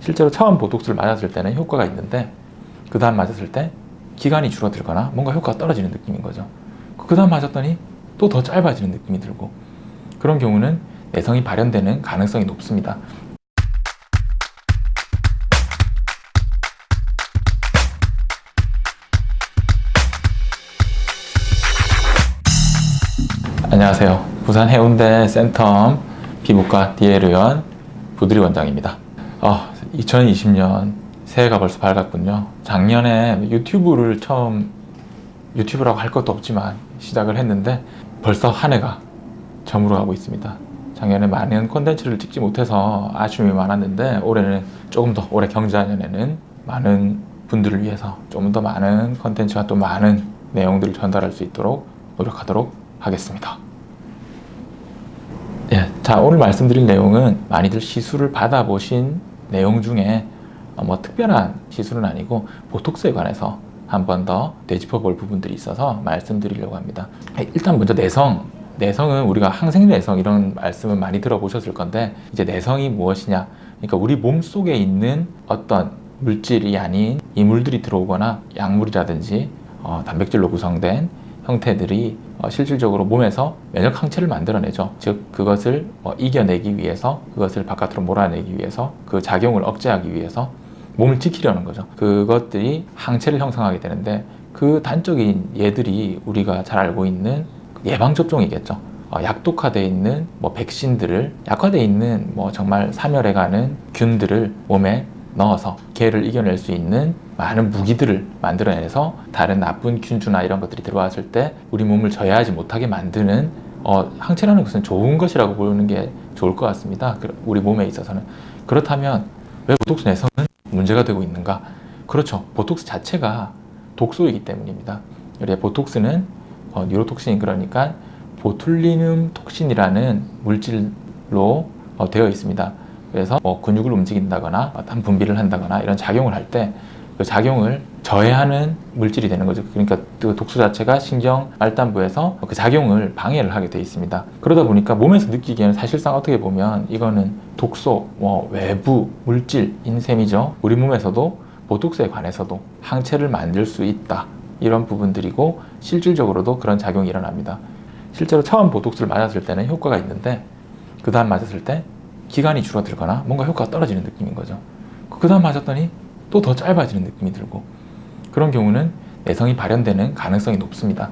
실제로 처음 보톡스를 맞았을 때는 효과가 있는데 그 다음 맞았을 때 기간이 줄어들거나 뭔가 효과가 떨어지는 느낌인 거죠. 그 다음 맞았더니 또 더 짧아지는 느낌이 들고, 그런 경우는 내성이 발현되는 가능성이 높습니다. 안녕하세요. 부산 해운대 센텀 피부과 DL의원 부드리 원장입니다. 2020년 새해가 벌써 밝았군요. 작년에 유튜브라고 할 것도 없지만 시작을 했는데 벌써 한 해가 저물어가고 있습니다. 작년에 많은 콘텐츠를 찍지 못해서 아쉬움이 많았는데 올해 경자년에는 많은 분들을 위해서 좀 더 많은 콘텐츠와 또 많은 내용들을 전달할 수 있도록 노력하도록 하겠습니다. 자, 오늘 말씀드릴 내용은 많이들 시술을 받아보신 내용 중에 특별한 시술은 아니고 보톡스에 관해서 한 번 더 되짚어 볼 부분들이 있어서 말씀드리려고 합니다. 일단 먼저 내성은 우리가 항생내성 이런 말씀을 많이 들어보셨을 건데, 이제 내성이 무엇이냐, 그러니까 우리 몸 속에 있는 어떤 물질이 아닌 이물들이 들어오거나 약물이라든지 단백질로 구성된 형태들이 실질적으로 몸에서 면역 항체를 만들어내죠. 즉 그것을 이겨내기 위해서, 그것을 바깥으로 몰아내기 위해서, 그 작용을 억제하기 위해서 몸을 지키려는 거죠. 그것들이 항체를 형성하게 되는데, 그 단적인 예들이 우리가 잘 알고 있는 예방접종이겠죠. 약독화되어 있는 백신들을, 약화되어 있는 정말 사멸해가는 균들을 몸에 넣어서 걔를 이겨낼 수 있는 많은 무기들을 만들어내서 다른 나쁜 균주나 이런 것들이 들어왔을 때 우리 몸을 저해하지 못하게 만드는 항체라는 것은 좋은 것이라고 보는 게 좋을 것 같습니다. 우리 몸에 있어서는. 그렇다면 왜 보톡스 내성은 문제가 되고 있는가? 그렇죠. 보톡스 자체가 독소이기 때문입니다. 보톡스는 뉴로톡신, 그러니까 보툴리눔 톡신이라는 물질로 되어 있습니다. 그래서 근육을 움직인다거나 한 분비를 한다거나 이런 작용을 할 때 그 작용을 저해하는 물질이 되는 거죠. 그러니까 그 독소 자체가 신경 말단부에서 그 작용을 방해를 하게 되어 있습니다. 그러다 보니까 몸에서 느끼기에는 사실상 어떻게 보면 이거는 독소, 외부 물질인 셈이죠. 우리 몸에서도 보톡스에 관해서도 항체를 만들 수 있다, 이런 부분들이고, 실질적으로도 그런 작용이 일어납니다. 실제로 처음 보톡스를 맞았을 때는 효과가 있는데 그 다음 맞았을 때 기간이 줄어들거나 뭔가 효과가 떨어지는 느낌인 거죠. 그 다음 맞았더니 또 더 짧아지는 느낌이 들고, 그런 경우는 내성이 발현되는 가능성이 높습니다.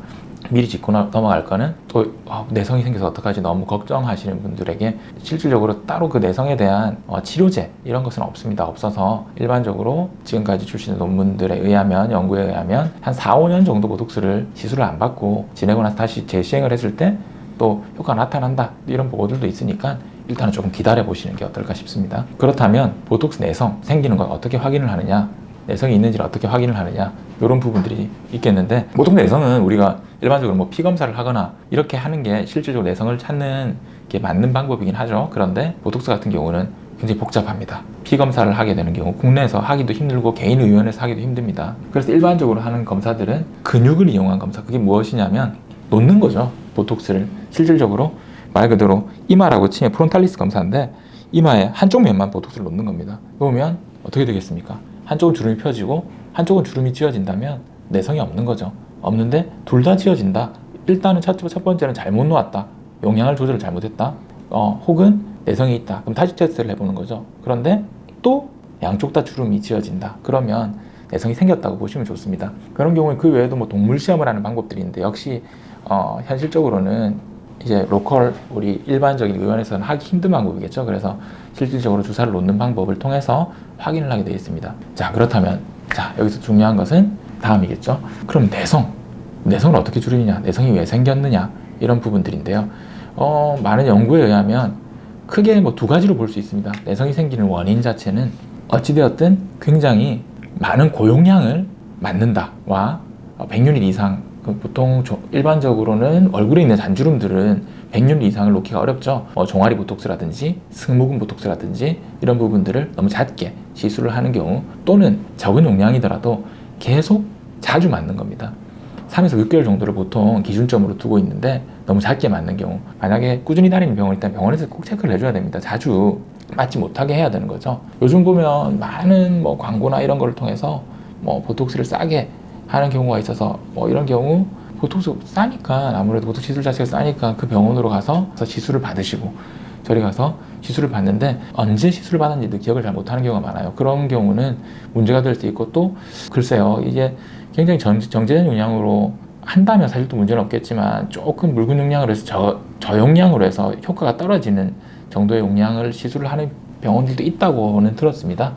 미리 짚고 넘어갈 거는, 또 내성이 생겨서 어떡하지 너무 걱정하시는 분들에게 실질적으로 따로 그 내성에 대한 치료제 이런 것은 없어서 일반적으로 지금까지 출시된 논문들에 의하면, 연구에 의하면 한 4-5년 정도 보톡스를 시술을 안 받고 지내고 나서 다시 재시행을 했을 때 또 효과가 나타난다, 이런 보고들도 있으니까 일단은 조금 기다려 보시는 게 어떨까 싶습니다. 그렇다면 보톡스 내성 생기는 걸 어떻게 확인을 하느냐, 내성이 있는지를 어떻게 확인을 하느냐, 이런 부분들이 있겠는데, 보통 내성은 우리가 일반적으로 피 검사를 하거나 이렇게 하는 게 실질적으로 내성을 찾는 게 맞는 방법이긴 하죠. 그런데 보톡스 같은 경우는 굉장히 복잡합니다. 피 검사를 하게 되는 경우 국내에서 하기도 힘들고 개인 의원에서 하기도 힘듭니다. 그래서 일반적으로 하는 검사들은 근육을 이용한 검사, 그게 무엇이냐면 놓는 거죠. 보톡스를 실질적으로 말 그대로 이마라고 치면 프론탈리스 검사인데, 이마의 한쪽 면만 보톡스를 놓는 겁니다. 그러면 어떻게 되겠습니까? 한쪽은 주름이 펴지고 한쪽은 주름이 지어진다면 내성이 없는 거죠. 없는데 둘 다 지어진다. 일단은 첫 번째는 잘못 놓았다, 용량을 조절을 잘못했다, 혹은 내성이 있다. 그럼 다시 테스트를 해보는 거죠. 그런데 또 양쪽 다 주름이 지어진다. 그러면 내성이 생겼다고 보시면 좋습니다. 그런 경우에 그 외에도 동물 시험을 하는 방법들이 있는데, 역시 현실적으로는 이제 로컬 우리 일반적인 의원에서는 하기 힘든 방법이겠죠. 그래서 실질적으로 주사를 놓는 방법을 통해서 확인을 하게 되어 있습니다. 자, 그렇다면 여기서 중요한 것은 다음이겠죠. 그럼 내성을 어떻게 줄이느냐, 내성이 왜 생겼느냐, 이런 부분들인데요. 많은 연구에 의하면 크게 두 가지로 볼 수 있습니다. 내성이 생기는 원인 자체는 어찌되었든 굉장히 많은 고용량을 맞는다와 100유닛 이상, 보통 일반적으로는 얼굴에 있는 잔주름들은 100유닛 이상을 놓기가 어렵죠. 종아리 보톡스라든지 승모근 보톡스라든지 이런 부분들을 너무 작게 시술을 하는 경우, 또는 적은 용량이더라도 계속 자주 맞는 겁니다. 3에서 6개월 정도를 보통 기준점으로 두고 있는데, 너무 작게 맞는 경우, 만약에 꾸준히 다니는 병원이 있다면 병원에서 꼭 체크를 해줘야 됩니다. 자주 맞지 못하게 해야 되는 거죠. 요즘 보면 많은 뭐 광고나 이런 거를 통해서 뭐 보톡스를 싸게 하는 경우가 있어서 뭐 이런 경우 보톡스 싸니까 아무래도 보톡스 시술 자체가 싸니까 그 병원으로 가서 시술을 받으시고 저리 가서 시술을 받는데 언제 시술을 받았는지도 기억을 잘 못하는 경우가 많아요. 그런 경우는 문제가 될 수 있고 또 글쎄요 이게 굉장히 정제된 용량으로 한다면 사실 또 문제는 없겠지만 조금 묽은 용량으로 해서 저용량으로 해서 효과가 떨어지는 정도의 용량을 시술을 하는 병원들도 있다고는 들었습니다.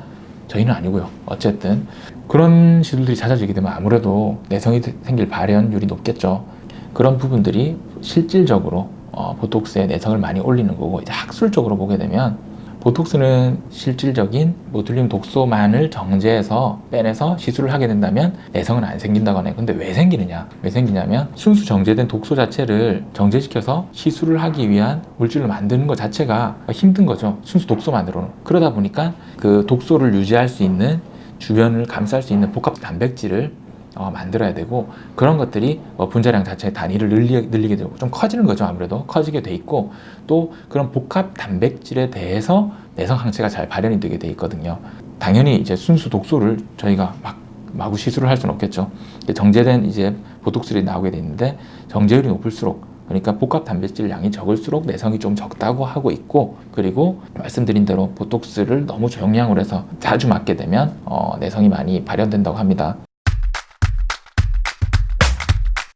저희는 아니고요. 어쨌든 그런 시술들이 잦아지게 되면 아무래도 내성이 생길 발현율이 높겠죠. 그런 부분들이 실질적으로 보톡스의 내성을 많이 올리는 거고, 이제 학술적으로 보게 되면 보톡스는 실질적인 보툴륨 독소만을 정제해서 빼내서 시술을 하게 된다면 내성은 안 생긴다고 하네요. 근데 왜 생기느냐? 왜 생기냐면 순수 정제된 독소 자체를 정제시켜서 시술을 하기 위한 물질을 만드는 것 자체가 힘든 거죠. 순수 독소만으로는. 그러다 보니까 그 독소를 유지할 수 있는 주변을 감쌀 수 있는 복합 단백질을 만들어야 되고, 그런 것들이 분자량 자체의 단위를 늘리게 되고 좀 커지는 거죠. 아무래도 커지게 돼 있고, 또 그런 복합 단백질에 대해서 내성 항체가 잘 발현이 되게 돼 있거든요. 당연히 이제 순수 독소를 저희가 마구 시술을 할 수는 없겠죠. 정제된 이제 보톡스들이 나오게 돼 있는데, 정제율이 높을수록, 그러니까 복합 단백질 양이 적을수록 내성이 좀 적다고 하고 있고, 그리고 말씀드린 대로 보톡스를 너무 저용량으로 해서 자주 맞게 되면 내성이 많이 발현된다고 합니다.